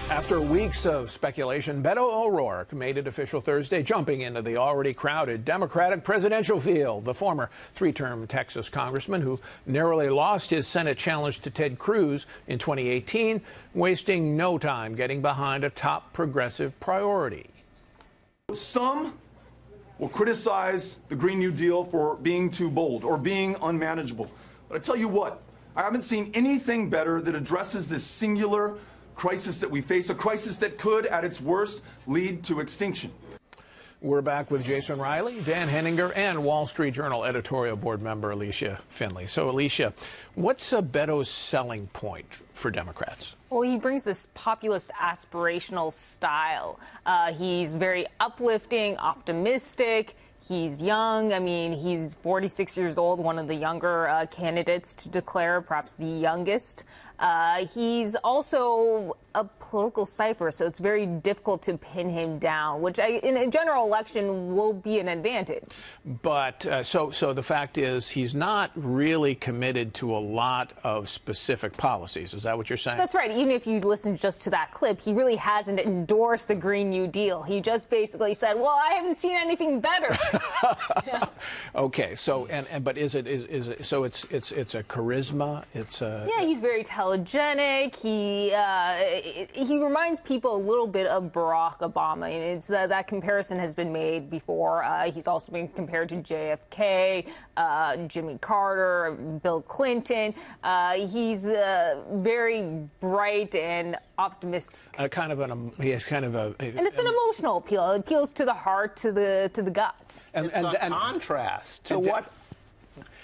After weeks of speculation, Beto O'Rourke made it official Thursday, jumping into the already crowded Democratic presidential field. The former three-term Texas congressman who narrowly lost his Senate challenge to Ted Cruz in 2018, wasting no time getting behind a top progressive priority. Some will criticize the Green New Deal for being too bold or being unmanageable. But I tell you what, I haven't seen anything better that addresses this singular crisis that we face, a crisis that could, at its worst, lead to extinction. We're back with Jason Riley, Dan Henninger, and Wall Street Journal editorial board member Alicia Finley. So, Alicia, what's Beto's selling point for Democrats? Well, he brings this populist aspirational style. He's very uplifting, optimistic. He's young. I mean, he's 46 years old, one of the younger candidates to declare, perhaps the youngest. He's also a political cipher, so it's very difficult to pin him down, which in a general election will be an advantage. But so the fact is he's not really committed to a lot of specific policies. Is that what you're saying? That's right. Even if you listen just to that clip, he really hasn't endorsed the Green New Deal. He just basically said, well, I haven't seen anything better. Yeah. Okay. So but is it so it's a charisma? Yeah, he's very telegenic. He reminds people a little bit of Barack Obama. And it's that comparison has been made before. He's also been compared to JFK, Jimmy Carter, Bill Clinton. He's very bright and optimistic. He has kind of and it's an emotional appeal. It appeals to the heart, to the gut. And contrast to what.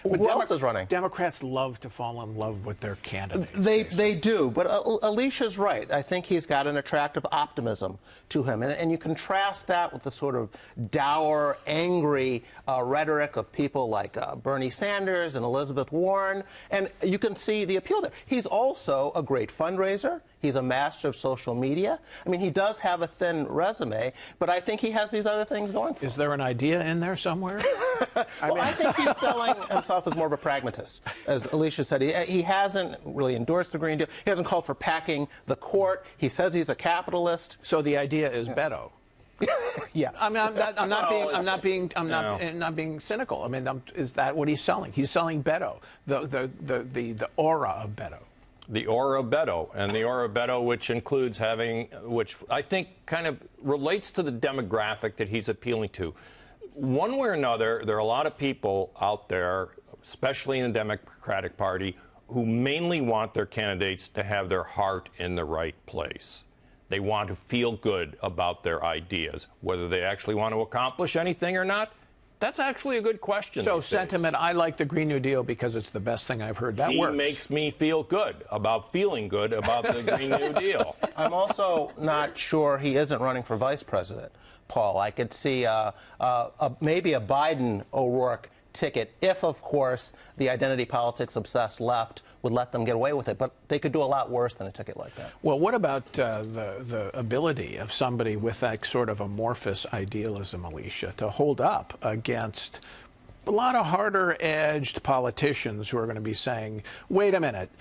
Who else is running? Democrats love to fall in love with their candidates. They do, but Alicia's right. I think he's got an attractive optimism to him, and you contrast that with the sort of dour, angry rhetoric of people like Bernie Sanders and Elizabeth Warren, and you can see the appeal there. He's also a great fundraiser. He's a master of social media. I mean, he does have a thin resume, but I think he has these other things going for him. Is there an idea in there somewhere? I think he's selling himself as more of a pragmatist. As Alicia said, he hasn't really endorsed the Green Deal. He hasn't called for packing the court. He says he's a capitalist. So the idea is Beto. Yes. I mean, I'm not being cynical. I mean, is that what he's selling? He's selling Beto, the aura of Beto. The aura of Beto, and the aura of Beto, which includes which I think kind of relates to the demographic that he's appealing to. One way or another, there are a lot of people out there, especially in the Democratic Party, who mainly want their candidates to have their heart in the right place. They want to feel good about their ideas. Whether they actually want to accomplish anything or not, that's actually a good question. So sentiment, I like the Green New Deal because it's the best thing I've heard. That works. He makes me feel good about feeling good about the Green New Deal. I'm also not sure he isn't running for vice president, Paul. I could see maybe a Biden O'Rourke ticket if, of course, the identity politics obsessed left would let them get away with it. But they could do a lot worse than a ticket like that. Well, what about the ability of somebody with that sort of amorphous idealism, Alicia, to hold up against a lot of harder-edged politicians who are going to be saying, wait a minute,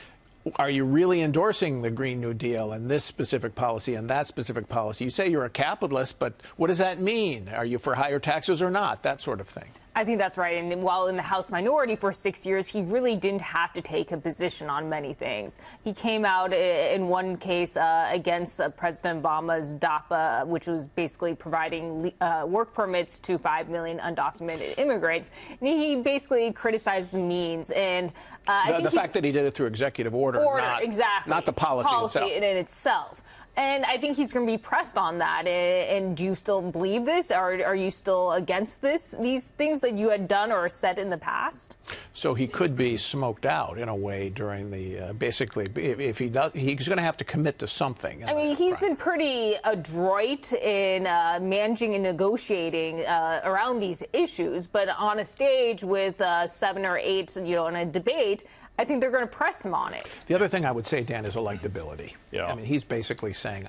are you really endorsing the Green New Deal and this specific policy and that specific policy? You say you're a capitalist, but what does that mean? Are you for higher taxes or not? That sort of thing. I think that's right. And while in the House minority for 6 years, he really didn't have to take a position on many things. He came out in one case against President Obama's DAPA, which was basically providing work permits to 5 million undocumented immigrants. And he basically criticized the means. And the fact that he did it through executive order, not the policy in itself. And I think he's going to be pressed on that. And do you still believe this? Or are you still against these things that you had done or said in the past? So he could be smoked out in a way during the basically, if he does, he's going to have to commit to something. I mean, he's been pretty adroit in managing and negotiating around these issues. But on a stage with 7 or 8, in a debate, I think they're going to press him on it. The other thing I would say, Dan, is electability. Yeah. I mean, he's basically saying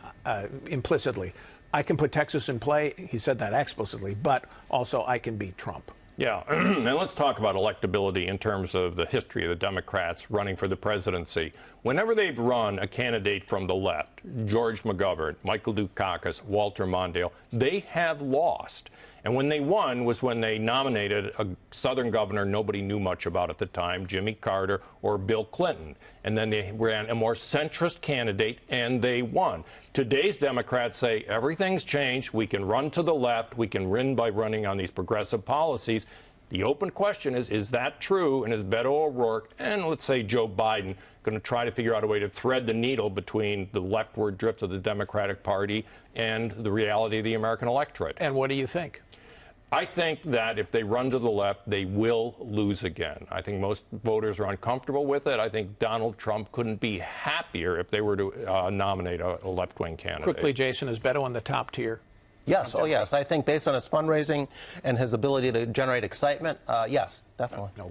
implicitly, I can put Texas in play. He said that explicitly, but also I can beat Trump. Yeah, and let's talk about electability in terms of the history of the Democrats running for the presidency. Whenever they've run a candidate from the left, George McGovern, Michael Dukakis, Walter Mondale, they have lost. And when they won was when they nominated a Southern governor nobody knew much about at the time, Jimmy Carter or Bill Clinton. And then they ran a more centrist candidate, and they won. Today's Democrats say everything's changed. We can run to the left. We can win by running on these progressive policies. The open question is that true? And is Beto O'Rourke and, let's say, Joe Biden going to try to figure out a way to thread the needle between the leftward drift of the Democratic Party and the reality of the American electorate? And what do you think? I think that if they run to the left, they will lose again. I think most voters are uncomfortable with it. I think Donald Trump couldn't be happier if they were to nominate a left-wing candidate. Quickly, Jason, is Beto in the top tier? Yes, oh yes. I think based on his fundraising and his ability to generate excitement, yes, definitely. No.